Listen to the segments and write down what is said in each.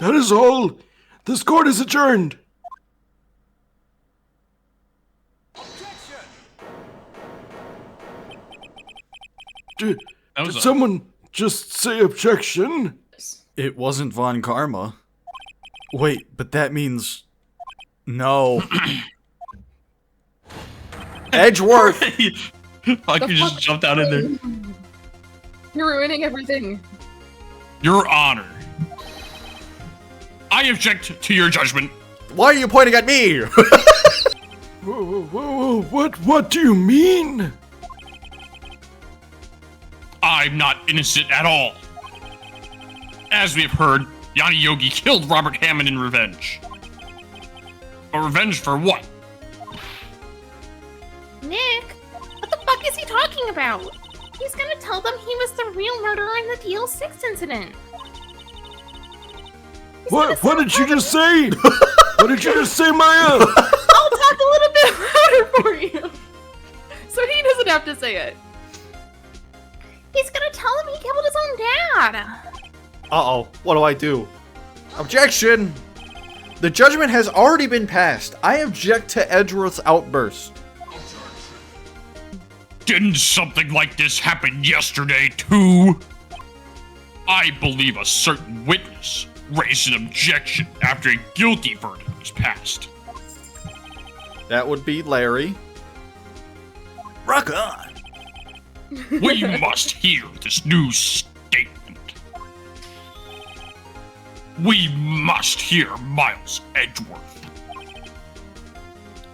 That is all. This court is adjourned. Did someone just say objection? It wasn't Von Karma. Wait, but that means... No. Edgeworth! I could just jump down in there. You're ruining everything. Your Honor, I object to your judgment. Why are you pointing at me? Whoa, what do you mean? I'm not innocent at all. As we have heard, Yanni Yogi killed Robert Hammond in revenge. But revenge for what? Nick, what the fuck is he talking about? He's gonna tell them he was the real murderer in the DL6 incident. What did you just say? What did you just say, Maya? I'll talk a little bit louder for you, so he doesn't have to say it. He's gonna tell him he killed his own dad. Uh-oh, what do I do? Objection! The judgment has already been passed. I object to Edgeworth's outburst. Didn't something like this happen yesterday, too? I believe a certain witness raised an objection after a guilty verdict was passed. That would be Larry. Rock on! We must hear this new statement. We must hear Miles Edgeworth.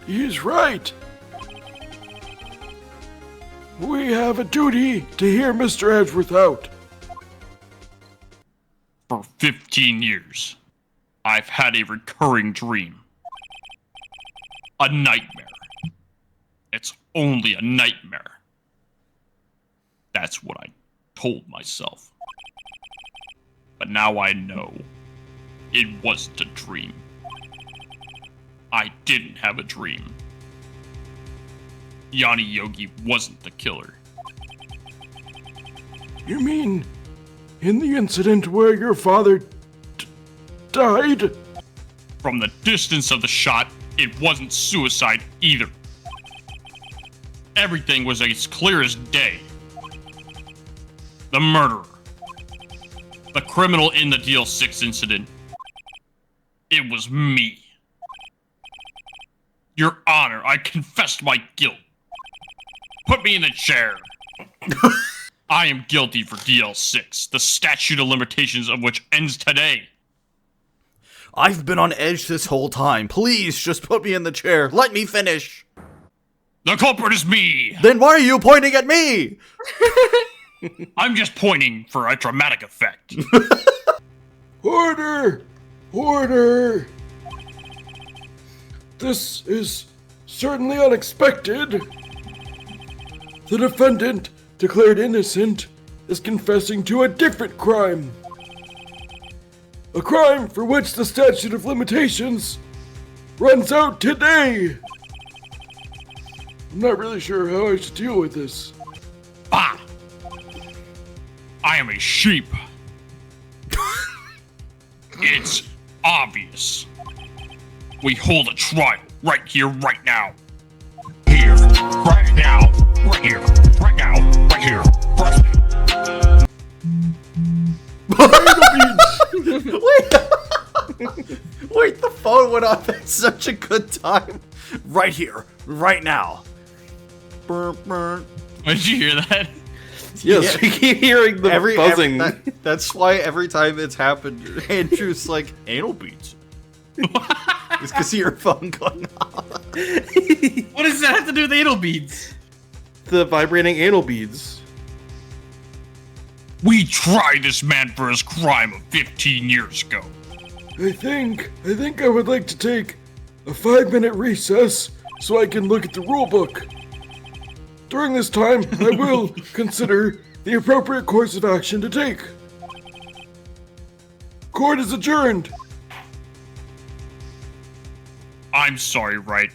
He's right. We have a duty to hear Mr. Edgeworth out. For 15 years, I've had a recurring dream. A nightmare. It's only a nightmare. That's what I told myself. But now I know it wasn't a dream. I didn't have a dream. Yanni Yogi wasn't the killer. You mean in the incident where your father died? From the distance of the shot, it wasn't suicide either. Everything was as clear as day. The murderer. The criminal in the DL6 incident. It was me. Your Honor, I confessed my guilt. Put me in the chair. I am guilty for DL6, the statute of limitations of which ends today. I've been on edge this whole time. Please, just put me in the chair. Let me finish. The culprit is me. Then why are you pointing at me? I'm just pointing for a dramatic effect. Order! Order! This is certainly unexpected. The defendant, declared innocent, is confessing to a different crime. A crime for which the statute of limitations runs out today. I'm not really sure how I should deal with this. Ah! I am a sheep. It's obvious. We hold a trial right here, right now. Here, right now, right here, right now, right here, right Wait, the phone went off at such a good time. Right here, right now. Burp, burp. Did you hear that? Yes, we keep hearing the buzzing. That's why every time it's happened, Andrew's like, anal beats. It's because of your phone going off. What does that have to do with anal beads? The vibrating anal beads. We tried this man for his crime of 15 years ago. I think I would like to take a 5-minute recess so I can look at the rulebook. During this time, I will consider the appropriate course of action to take. Court is adjourned. I'm sorry, Wright.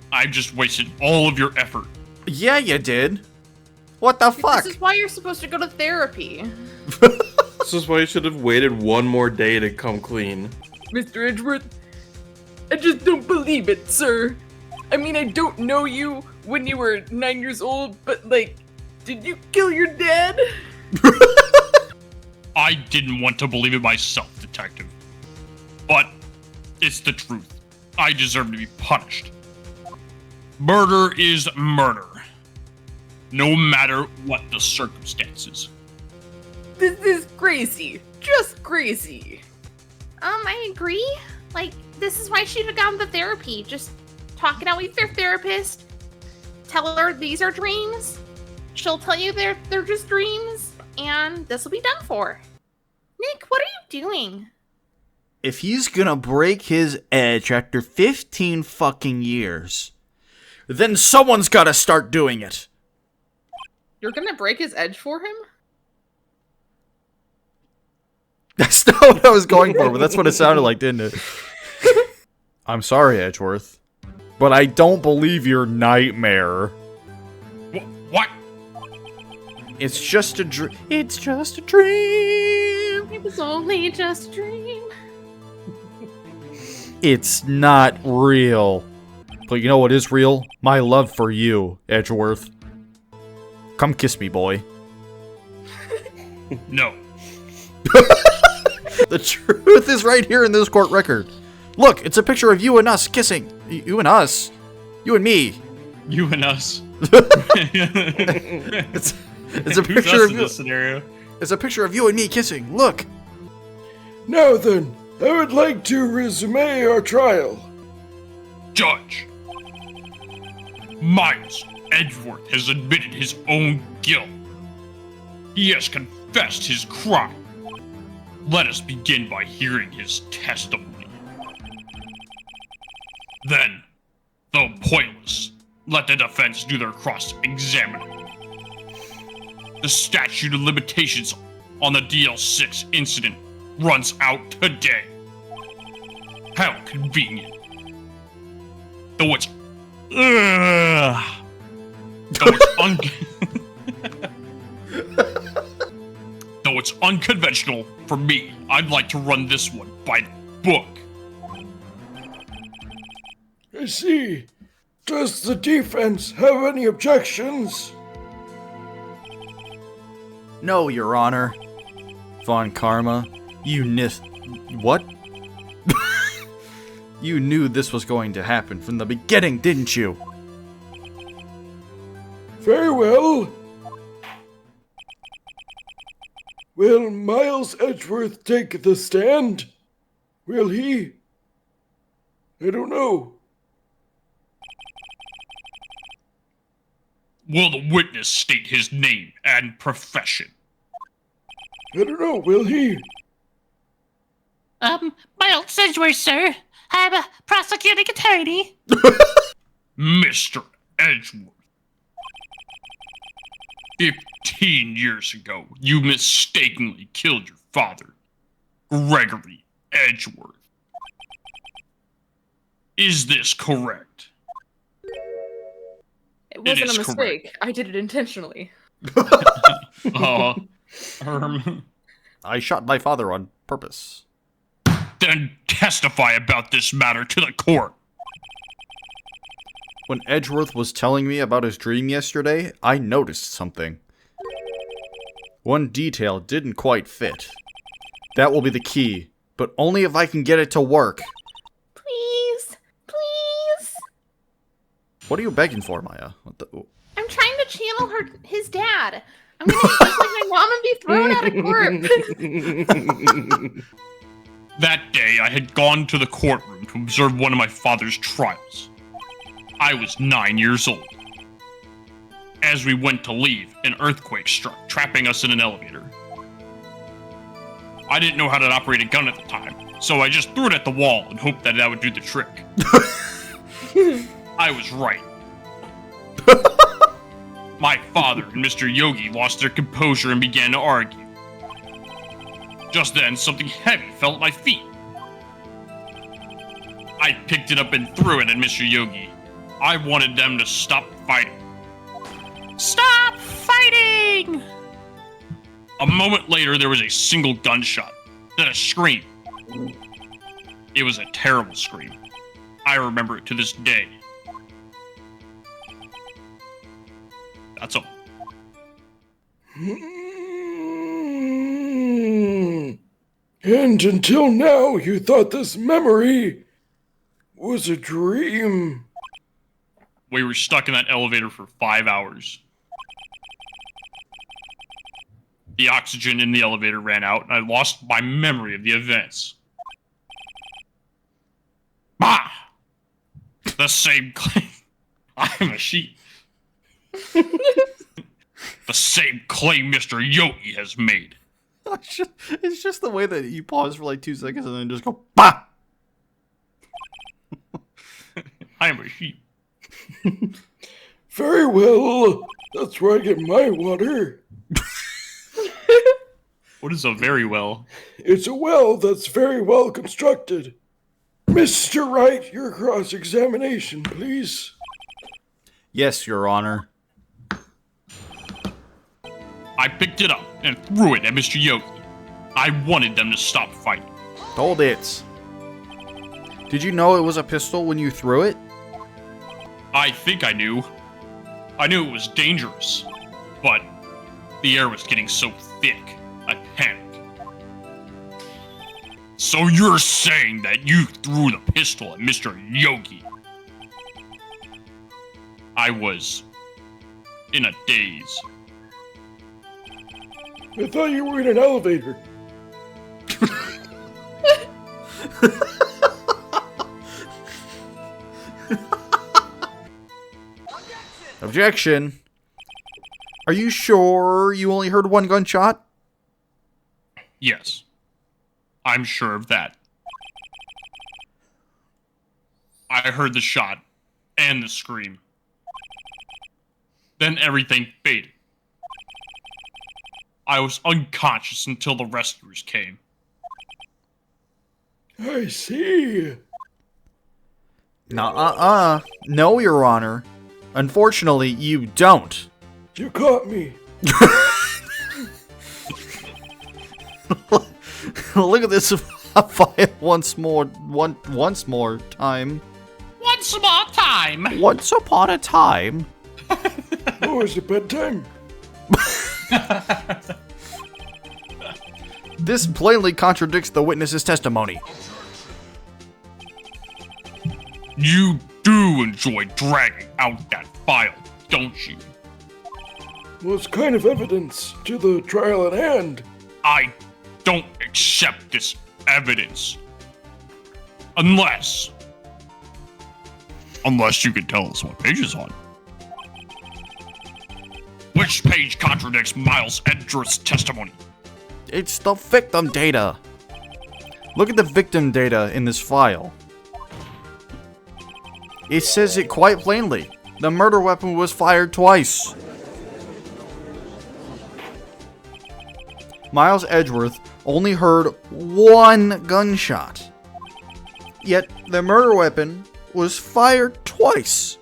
I've just wasted all of your effort. Yeah, you did. What the fuck? This is why you're supposed to go to therapy. This is why you should have waited one more day to come clean. Mr. Edgeworth, I just don't believe it, sir. I mean, I don't know you when you were 9 years old, but like, did you kill your dad? I didn't want to believe it myself, Detective. But it's the truth. I deserve to be punished. Murder is murder. No matter what the circumstances. This is crazy. Just crazy. I agree. Like, this is why she should have gone to therapy. Just talk it out with your therapist. Tell her these are dreams. She'll tell you they're just dreams, and this will be done for. Nick, what are you doing? If he's gonna break his edge after 15 fucking years, then someone's gotta start doing it. You're gonna break his edge for him? That's not what I was going for, but that's what it sounded like, didn't it? I'm sorry, Edgeworth, but I don't believe your nightmare. What? It's just a dream. It's just a dream. It was only just a dream. It's not real. But you know what is real? My love for you, Edgeworth. Come kiss me, boy. No. The truth is right here in this court record. Look, it's a picture of you and us kissing. You and us. You and me. You and us. It's a Who's picture us of in you. this scenario? It's a picture of you and me kissing. Look. Now then, I would like to resume our trial. Judge. Miles Edgeworth has admitted his own guilt. He has confessed his crime. Let us begin by hearing his testimony. Then, though pointless, let the defense do their cross-examining. The statute of limitations on the DL6 incident runs out today. How convenient. Though it's... Though it's unconventional for me, I'd like to run this one by the book. I see. Does the defense have any objections? No, Your Honor. Von Karma, you What? You knew this was going to happen from the beginning, didn't you? Very well. Will Miles Edgeworth take the stand? Will he? I don't know. Will the witness state his name and profession? I don't know. Will he? Miles Edgeworth, sir. I'm a prosecuting attorney. Mr. Edgeworth. 15 years ago, you mistakenly killed your father, Gregory Edgeworth. Is this correct? It wasn't is a mistake. I did it intentionally. I shot my father on purpose. Then testify about this matter to the court. When Edgeworth was telling me about his dream yesterday, I noticed something. One detail didn't quite fit. That will be the key, but only if I can get it to work. Please. Please. What are you begging for, Maya? What the... I'm trying to channel his dad. I'm gonna look like my mom and be thrown out of court. That day, I had gone to the courtroom to observe one of my father's trials. I was 9 years old. As we went to leave, an earthquake struck, trapping us in an elevator. I didn't know how to operate a gun at the time, so I just threw it at the wall and hoped that would do the trick. I was right. My father and Mr. Yogi lost their composure and began to argue. Just then, something heavy fell at my feet. I picked it up and threw it at Mr. Yogi. I wanted them to stop fighting. Stop fighting! A moment later, there was a single gunshot, then a scream. It was a terrible scream. I remember it to this day. That's all. And until now, you thought this memory was a dream. We were stuck in that elevator for 5 hours. The oxygen in the elevator ran out, and I lost my memory of the events. Bah! The same claim. I'm a sheep. The same claim Mr. Yogi has made. It's just the way that you pause for like 2 seconds and then just go, bah! I am a sheep. Very well. That's where I get my water. What is a very well? It's a well that's very well constructed. Mr. Wright, your cross-examination, please. Yes, Your Honor. I picked it up and threw it at Mr. Yogi. I wanted them to stop fighting. Hold it. Did you know it was a pistol when you threw it? I think I knew. I knew it was dangerous, but the air was getting so thick, I panicked. So you're saying that you threw the pistol at Mr. Yogi? I was in a daze. I thought you were in an elevator. Objection. Are you sure you only heard one gunshot? Yes, I'm sure of that. I heard the shot and the scream. Then everything faded. I was unconscious until the rescuers came. I see. No, Your Honor. Unfortunately, you don't. You caught me. Look at this file once more time. Once more time! Once upon a time. Oh, is it bedtime? This plainly contradicts the witness's testimony. You do enjoy dragging out that file, don't you? Well, it's kind of evidence to the trial at hand. I don't accept this evidence. Unless you can tell us what page it's on. Which page contradicts Miles Edgeworth's testimony? It's the victim data. Look at the victim data in this file. It says it quite plainly. The murder weapon was fired twice. Miles Edgeworth only heard one gunshot. Yet the murder weapon was fired twice.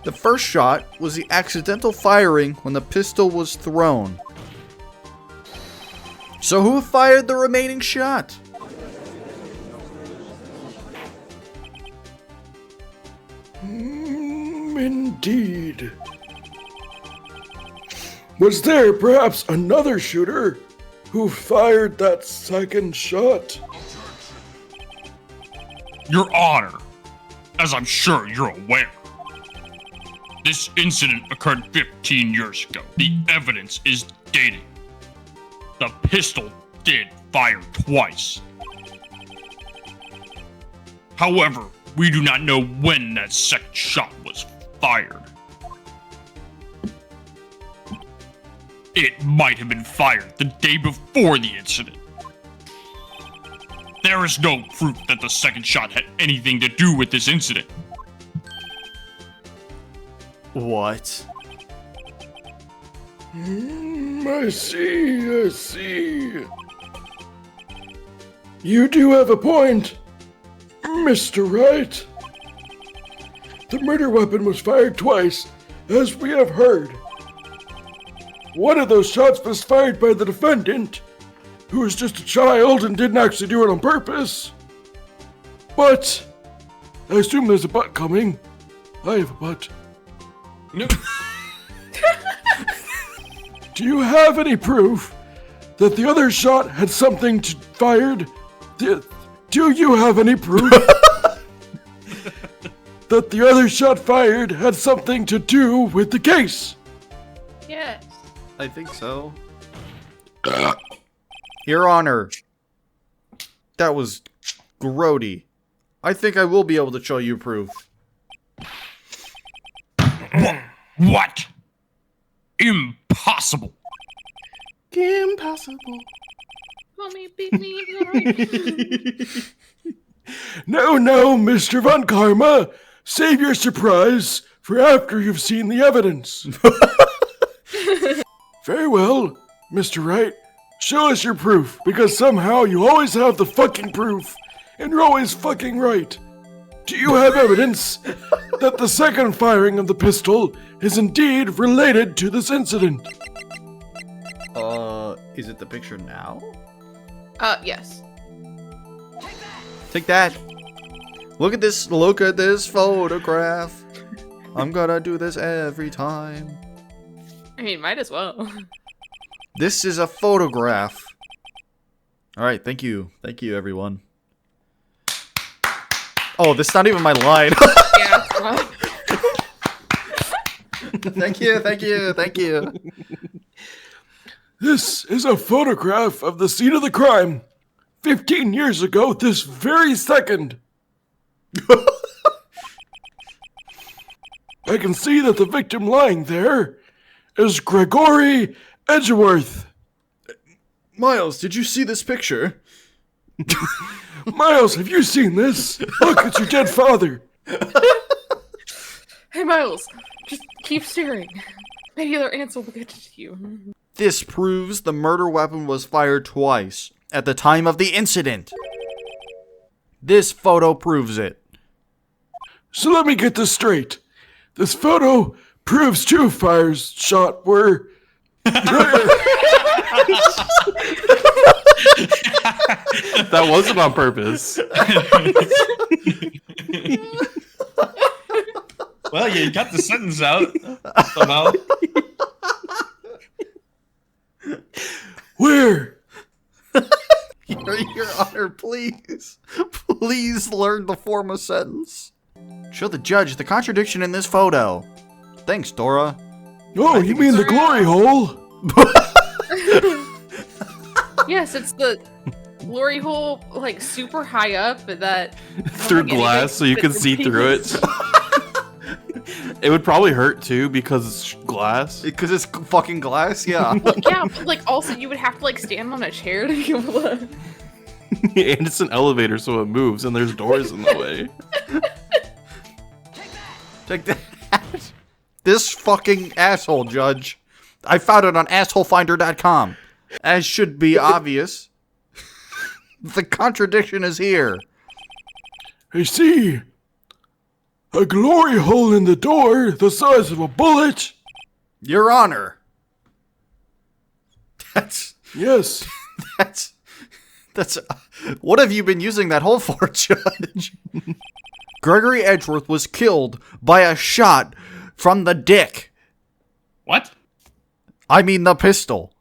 The first shot was the accidental firing when the pistol was thrown. So who fired the remaining shot? Indeed. Was there perhaps another shooter who fired that second shot? Your Honor, as I'm sure you're aware, this incident occurred 15 years ago. The evidence is dated. The pistol did fire twice. However, we do not know when that second shot was fired. It might have been fired the day before the incident. There is no proof that the second shot had anything to do with this incident. What? I see. You do have a point, Mr. Wright. The murder weapon was fired twice, as we have heard. one of those shots was fired by the defendant, who was just a child and didn't actually do it on purpose. But I assume there's a but coming. I have a but. No. Do you have any proof that the other shot had something to fired? Do you have any proof that the other shot fired had something to do with the case? Yes. I think so. Your Honor. That was grody. I think I will be able to show you proof. What? Impossible. Impossible. Mommy beat me. No, Mr. Von Karma. Save your surprise for after you've seen the evidence. Very well, Mr. Wright. Show us your proof, because somehow you always have the fucking proof, and you're always fucking right. Do you have evidence that the second firing of the pistol is indeed related to this incident? Is it the picture now? Yes. Take that. Look at this photograph. I'm gonna do this every time. I mean, might as well. This is a photograph. Alright, thank you. Thank you, everyone. Oh, this is not even my line. Yeah, well, Thank you. This is a photograph of the scene of the crime. 15 years ago, this very second. I can see that the victim lying there is Gregory Edgeworth. Miles, did you see this picture? Miles, have you seen this? Look, it's your dead father. hey, Miles, just keep staring. Maybe their answer will get to you. This proves the murder weapon was fired twice at the time of the incident. This photo proves it. So let me get this straight. This photo proves two fires shot were... That wasn't on purpose. Well, you got the sentence out somehow. Where? Your Honor, please. Please learn to form a sentence. Show the judge the contradiction in this photo. Thanks, Dora. Oh, you mean the glory hole? Yes, it's the glory hole, like, super high up that... Through glass so you can see through it. It would probably hurt too because it's glass. Because it's fucking glass, yeah. Yeah, but, like, also you would have to, like, stand on a chair to be able to... And it's an elevator so it moves and there's doors in the way. Take that. This fucking asshole, Judge. I found it on assholefinder.com. As should be obvious, the contradiction is here. I see. A glory hole in the door the size of a bullet. Your Honor. That's... Yes. That's... What have you been using that hole for, Judge? Gregory Edgeworth was killed by a shot from the dick. What? I mean the pistol.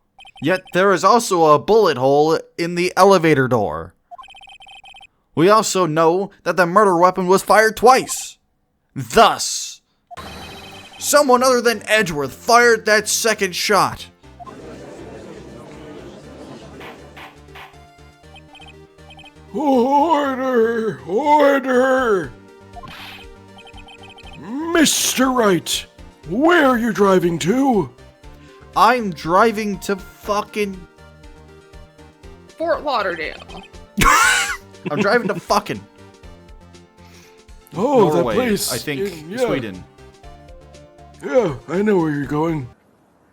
Yet there is also a bullet hole in the elevator door. We also know that the murder weapon was fired twice. Thus, someone other than Edgeworth fired that second shot. Order! Order! Mr. Wright, where are you driving to? I'm driving to fucking... Fort Lauderdale. I'm driving to fucking... Oh, Norway, that place. I think, yeah. Sweden. Yeah, I know where you're going.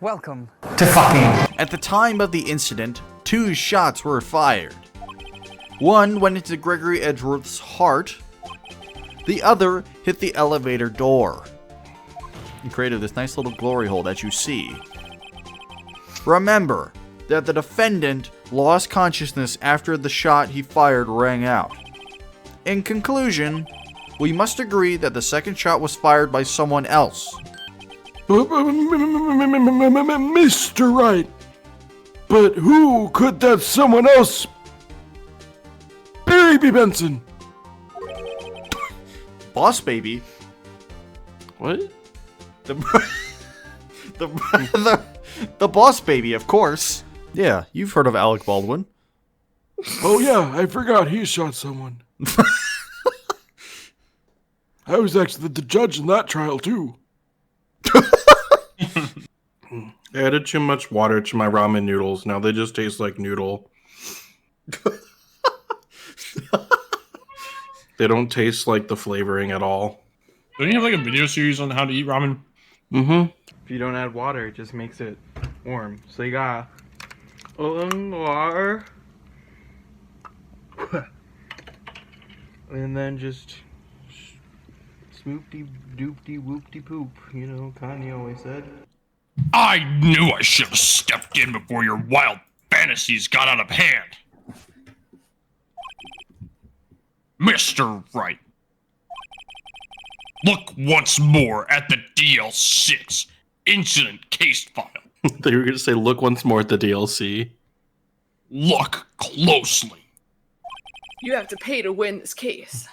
Welcome. At the time of the incident, 2 shots were fired. One went into Gregory Edgeworth's heart. The other hit the elevator door and created this nice little glory hole that you see. Remember that the defendant lost consciousness after the shot he fired rang out. In conclusion, we must agree that the second shot was fired by someone else. Mr. Wright. But who could that someone else be, Benson? Boss Baby? What? The Boss Baby, of course. Yeah, you've heard of Alec Baldwin. Oh yeah, I forgot he shot someone. I was actually the judge in that trial too. I added too much water to my ramen noodles. Now they just taste like noodle. They don't taste like the flavoring at all. Don't you have like a video series on how to eat ramen? Mm-hmm. If you don't add water, it just makes it warm. So you got water. And then just swoopty doopty whoopty poop. You know, Kanye always said. I knew I should have stepped in before your wild fantasies got out of hand. Mr. Wright. Look once more at the DL6 incident case file. They were going to say, look once more at the DLC. Look closely. You have to pay to win this case.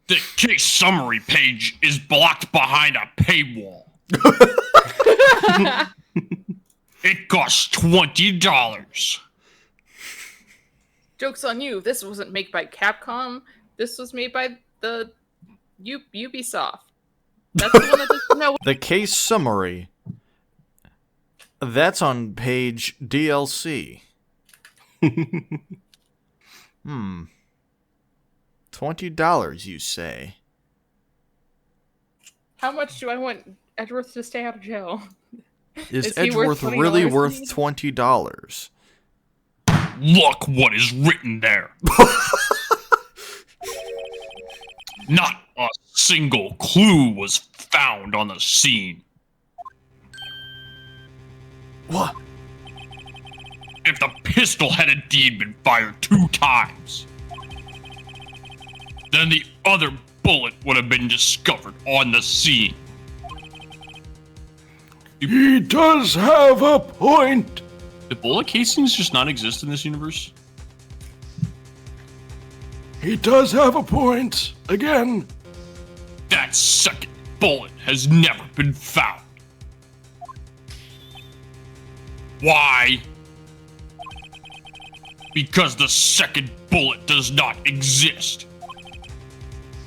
The case summary page is blocked behind a paywall. It costs $20. Joke's on you. This wasn't made by Capcom. This was made by the Ubisoft. That's the one that doesn't know. The case summary. That's on page DLC. $20, you say? How much do I want Edgeworth to stay out of jail? Is he Edgeworth worth really $20 worth to me? $20? Look what is written there. Not a single clue was found on the scene. What? If the pistol had indeed been fired 2 times, then the other bullet would have been discovered on the scene. He does have a point. Do bullet casings just not exist in this universe? He does have a point. Again. That second bullet has never been found. Why? Because the second bullet does not exist.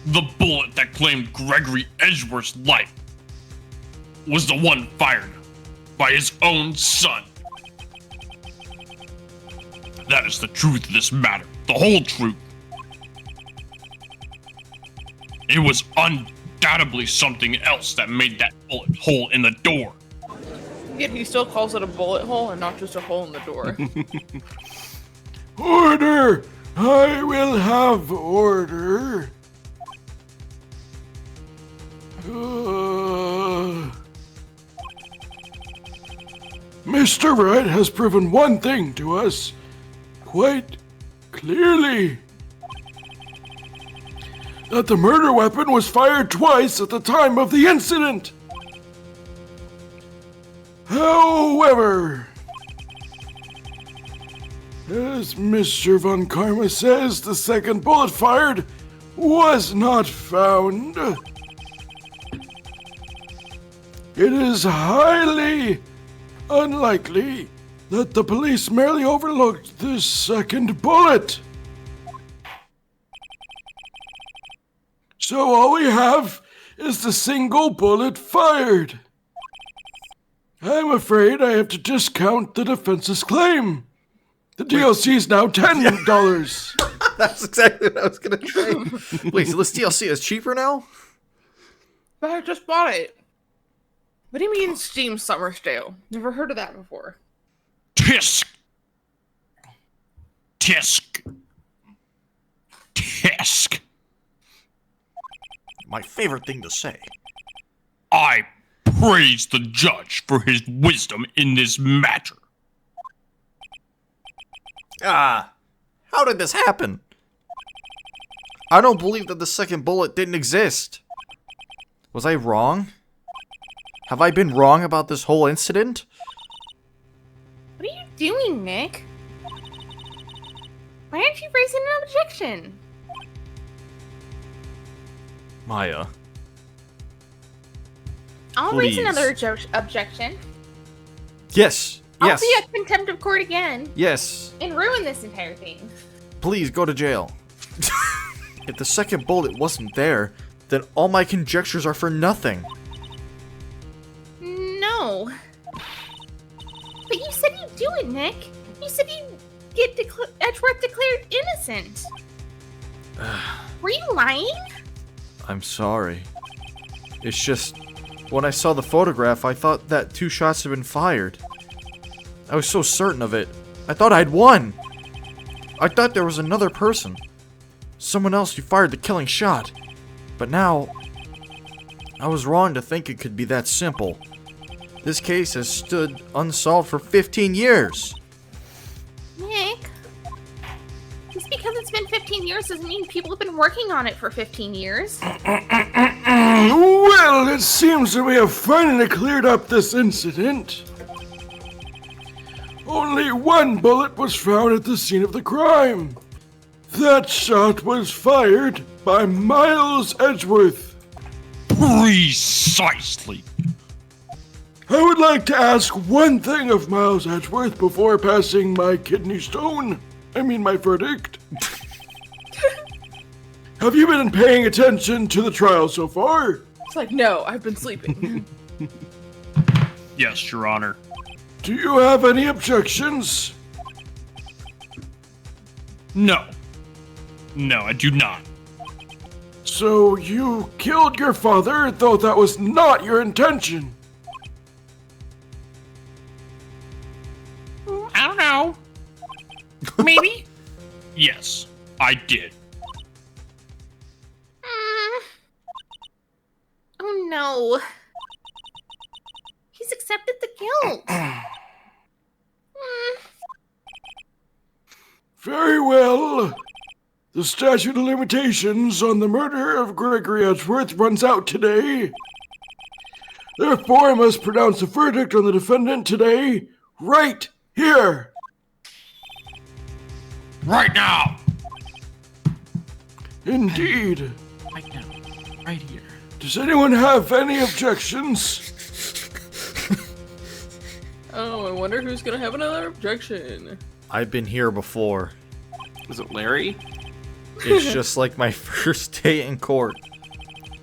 The bullet that claimed Gregory Edgeworth's life was the one fired by his own son. That is the truth of this matter. The whole truth. It was undoubtedly something else that made that bullet hole in the door. Yet he still calls it a bullet hole and not just a hole in the door. Order! I will have order. Mr. Wright has proven one thing to us quite clearly. That the murder weapon was fired twice at the time of the incident. However, as Mr. Von Karma says, the second bullet fired was not found. It is highly unlikely that the police merely overlooked the second bullet. So all we have is the single bullet fired. I'm afraid I have to discount the defense's claim. The DLC is now $10. That's exactly what I was gonna say. Wait, so this DLC is cheaper now? But I just bought it. What do you mean Steam Summer Sale? Never heard of that before. Tisk. Tisk. Tisk. My favorite thing to say. I praise the judge for his wisdom in this matter. Ah, how did this happen? I don't believe that the second bullet didn't exist. Was I wrong? Have I been wrong about this whole incident? What are you doing, Nick? Why aren't you raising an objection? Maya. I'll raise Please. another objection. Yes. Yes. I'll be at contempt of court again Yes. and ruin this entire thing. Please go to jail. If the second bullet wasn't there, then all my conjectures are for nothing. No. But you said you'd do it, Nick. You said you'd get Edgeworth declared innocent. Were you lying? I'm sorry. It's just, when I saw the photograph, I thought that 2 shots had been fired. I was so certain of it. I thought I'd won. I thought there was another person. Someone else who fired the killing shot. But now, I was wrong to think it could be that simple. This case has stood unsolved for 15 years. Nick, just because it's been 15 years doesn't mean people have been working on it for 15 years. Well, it seems that we have finally cleared up this incident. Only 1 bullet was found at the scene of the crime. That shot was fired by Miles Edgeworth. Precisely. I would like to ask one thing of Miles Edgeworth before passing my my verdict. Have you been paying attention to the trial so far? It's like, no, I've been sleeping. Yes, Your Honor. Do you have any objections? No. No, I do not. So you killed your father, though that was not your intention. I don't know. Maybe? Yes, I did. Oh no. He's accepted the guilt. Very well. The statute of limitations on the murder of Gregory Edgeworth runs out today. Therefore, I must pronounce a verdict on the defendant today, right here. Right now! Indeed. Right now. Right here. Does anyone have any objections? Oh, I wonder who's gonna have another objection. I've been here before. Is it Larry? It's just like my first day in court.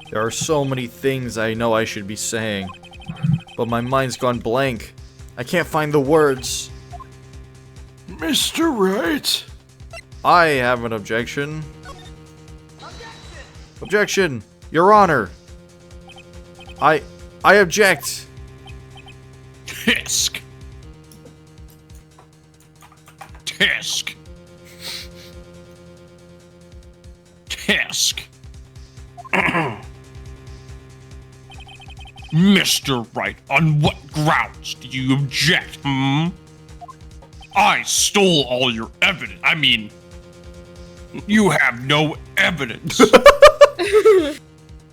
There are so many things I know I should be saying, but my mind's gone blank. I can't find the words. Mr. Wright? I have an objection. Objection, Your Honor. I object. Tisk. Tisk. Tisk. Mr. Wright, on what grounds do you object, I stole all your evidence. I mean, you have no evidence.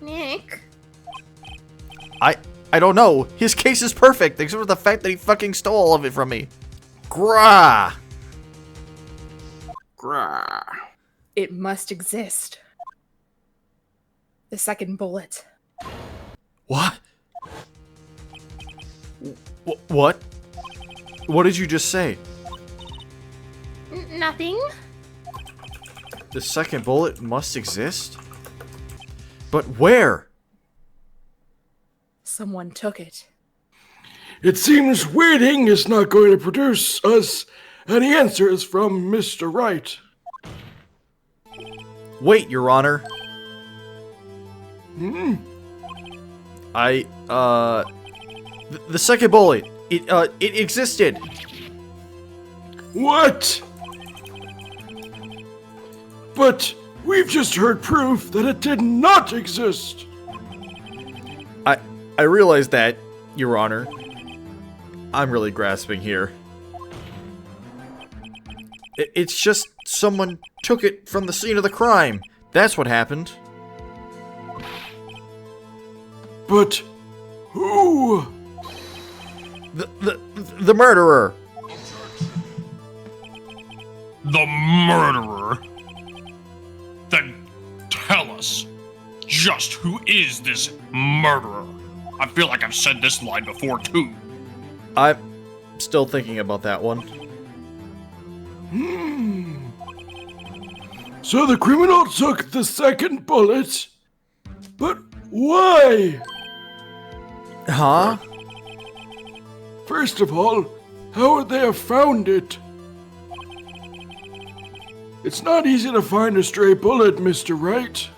Nick. I don't know. His case is perfect, except for the fact that he fucking stole all of it from me. Grah. Grah. It must exist. The second bullet. What? What? What did you just say? Nothing. The second bullet must exist? But where? Someone took it. It seems waiting is not going to produce us any answers from Mr. Wright. Wait, Your Honor. The second bullet. It existed. What? But we've just heard proof that it did not exist. I realize that, Your Honor. I'm really grasping here. It's just someone took it from the scene of the crime. That's what happened. But who? The murderer. The murderer? Then tell us, just who is this murderer? I feel like I've said this line before too. I'm still thinking about that one. So the criminal took the second bullet? But why? Huh? First of all, how would they have found it? It's not easy to find a stray bullet, Mr. Wright.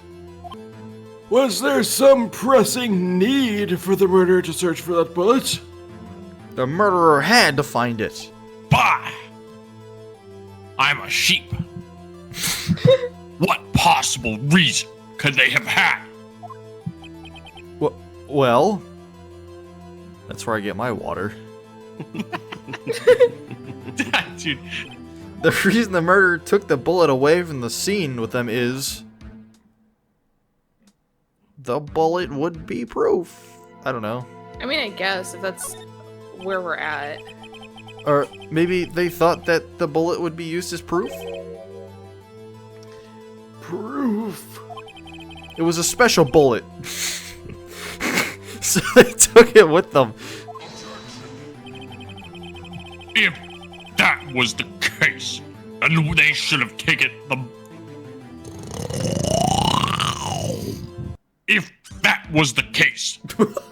Was there some pressing need for the murderer to search for that bullet? The murderer had to find it. Bah! I'm a sheep. What possible reason could they have had? Well, that's where I get my water. Dude, The reason the murderer took the bullet away from the scene with them is... the bullet would be proof. I don't know. I mean, I guess if that's where we're at. Or maybe they thought that the bullet would be used as proof? Proof? It was a special bullet. So they took it with them. if that was the case, then they should have taken the... If that was the case,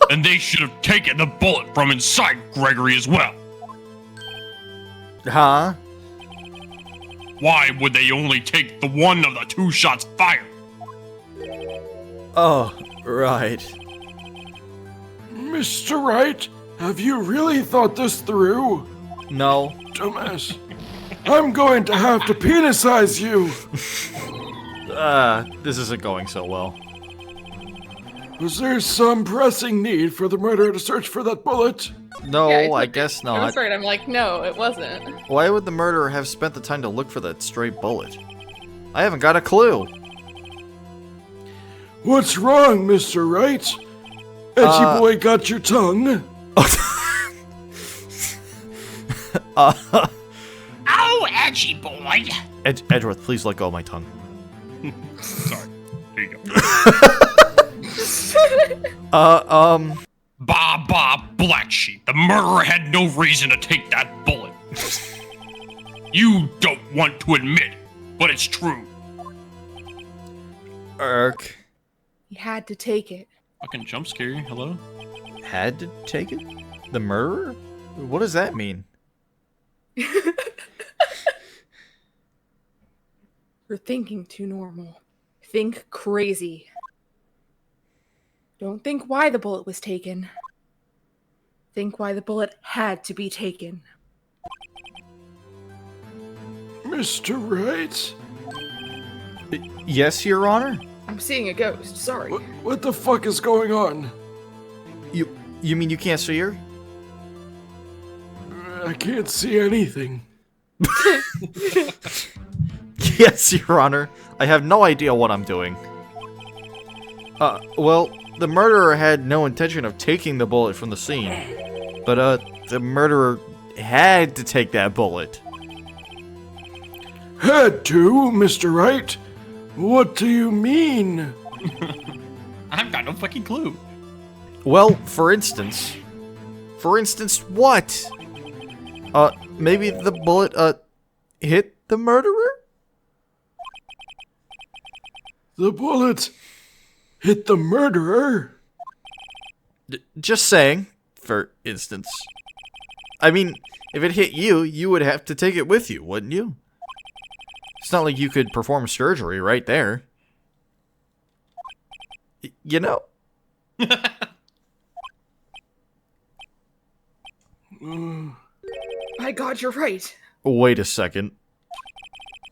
then they should have taken the bullet from inside Gregory as well. Huh? Why would they only take the one of the two shots fired? Oh, right. Mr. Wright, have you really thought this through? No. Dumbass. I'm going to have to penicize you! This isn't going so well. Was there some pressing need for the murderer to search for that bullet? No, Yeah, I guess I was not. right. I'm like, no, it wasn't. Why would the murderer have spent the time to look for that stray bullet? I haven't got a clue. What's wrong, Mr. Wright? Edgy boy got your tongue? Oh, edgy boy! Edgeworth, please let go of my tongue. Sorry. Here you go. Bah, black sheep. The murderer had no reason to take that bullet. You don't want to admit, but it's true. Irk. He had to take it. Fucking jump scare. Hello? Had to take it? The murderer? What does that mean? You're thinking too normal. Think crazy. Don't think why the bullet was taken. Think why the bullet had to be taken. Mr. Wright? Yes, Your Honor? I'm seeing a ghost. Sorry. What the fuck is going on? You mean you can't see her? I can't see anything. Yes, Your Honor. I have no idea what I'm doing. Well, the murderer had no intention of taking the bullet from the scene. But, the murderer had to take that bullet. Had to, Mr. Wright? What do you mean? I've got no fucking clue. Well, for instance... For instance, what? Maybe the bullet, hit the murderer? The bullet hit the murderer? Just saying, for instance. I mean, if it hit you, you would have to take it with you, wouldn't you? It's not like you could perform surgery right there. You know? My God, you're right. Wait a second.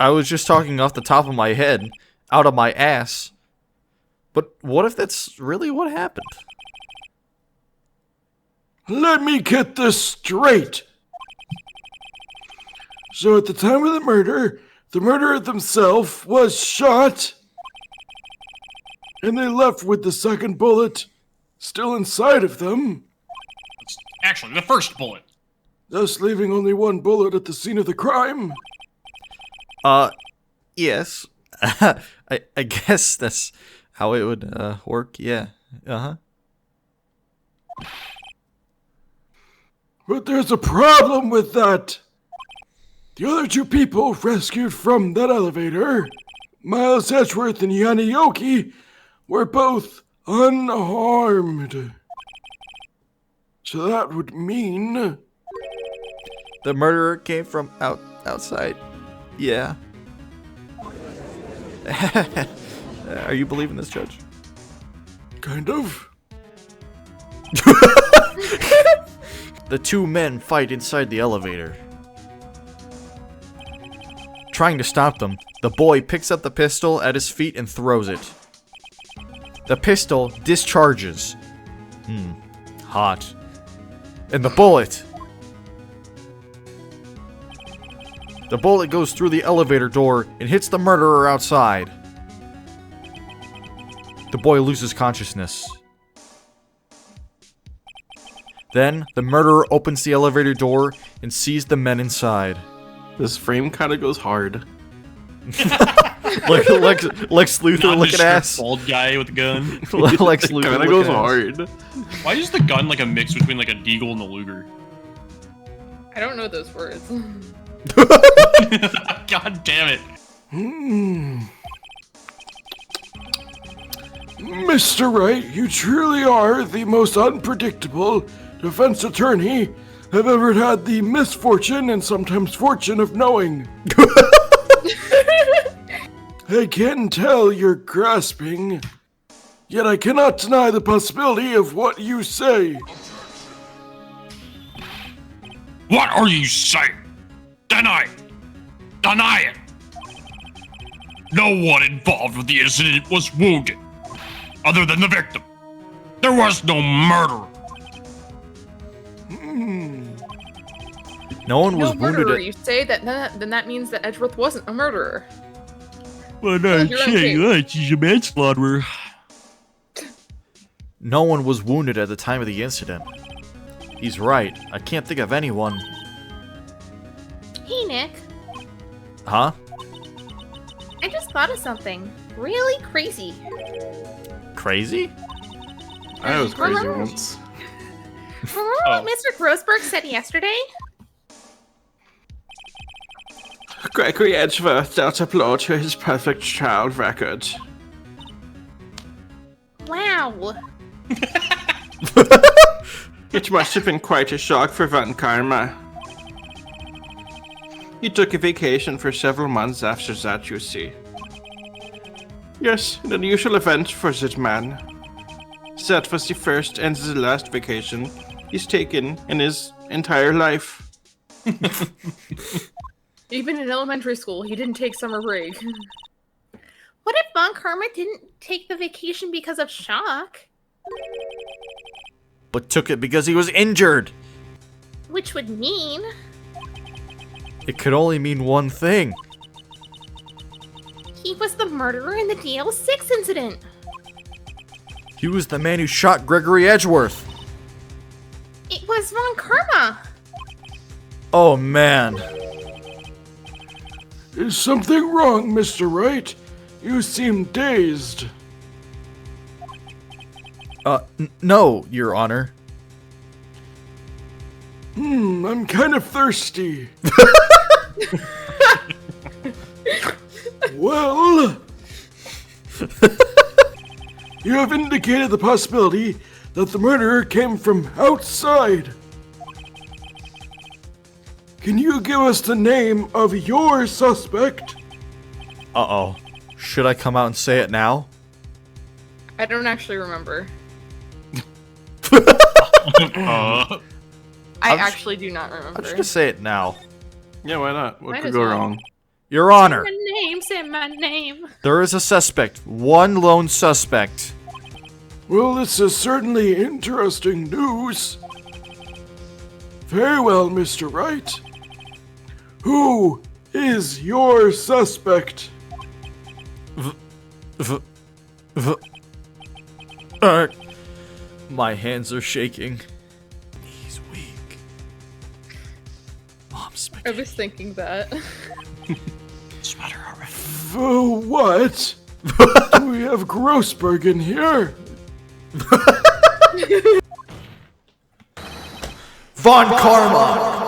I was just talking off the top of my head, out of my ass. But what if that's really what happened? Let me get this straight. So at the time of the murderer themselves was shot, and they left with the second bullet still inside of them, Actually, the first bullet. thus leaving only one bullet at the scene of the crime. Yes. I guess that's how it would work, yeah. Uh-huh. But there's a problem with that. The other two people rescued from that elevator, Miles Edgeworth and Yanni Yoki, were both unharmed. So that would mean... The murderer came from outside. Yeah. Are you believing this, Judge? Kind of. The two men fight inside the elevator. Trying to stop them, the boy picks up the pistol at his feet and throws it. The pistol discharges. Hot. And the bullet goes through the elevator door and hits the murderer outside. The boy loses consciousness. Then, the murderer opens the elevator door and sees the men inside. This frame kind of goes hard. Lex Luthor looking ass. Bald guy with a gun. Lex It Luthor kind of looking goes ass. hard. Why is the gun like a mix between like a deagle and a Luger? I don't know those words. God damn it. Mr. Wright, you truly are the most unpredictable defense attorney I've ever had the misfortune and sometimes fortune of knowing. I can tell you're grasping, yet I cannot deny the possibility of what you say. What are you saying? Deny it. Deny it. No one involved with the incident was wounded, other than the victim. There was no murder. No one was No wounded. murderer. You say that, then that means that Edgeworth wasn't a murderer. Well, Hold your own case. she's a manslaughter. No one was wounded at the time of the incident. He's right. I can't think of anyone. Hey, Nick. Huh? I just thought of something really crazy. Crazy? I was crazy Remember- once. Remember what Mr. Grossberg said yesterday? Gregory Edgeworth dealt a blow to his perfect child record. Wow. It must have been quite a shock for Van Karma. He took a vacation for several months after that, you see. Yes, an unusual event for that man. That was the first and the last vacation he's taken in his entire life. Even in elementary school, he didn't take summer break. What if Von Karma didn't take the vacation because of shock? But took it because he was injured. Which would mean... It could only mean one thing. he was the murderer in the DL6 incident. He was the man who shot Gregory Edgeworth. It was Von Karma. Oh man. Is something wrong, Mr. Wright? You seem dazed. No, Your Honor. I'm kind of thirsty. Well, you have indicated the possibility that the murderer came from outside. Can you give us the name of your suspect? Uh-oh. Should I come out and say it now? I don't actually remember. Uh, I actually do not remember. I'm just gonna say it now. Yeah, why not? What Might could as go well. wrong? Your Honor, Say my name. there is a suspect. One lone suspect. Well, this is certainly interesting news. Very well, Mr. Wright. Who is your suspect? My hands are shaking. He's weak. Mom's I spaghetti. was thinking that. Sweater already. What? Do we have Grossberg in here? Von Karma!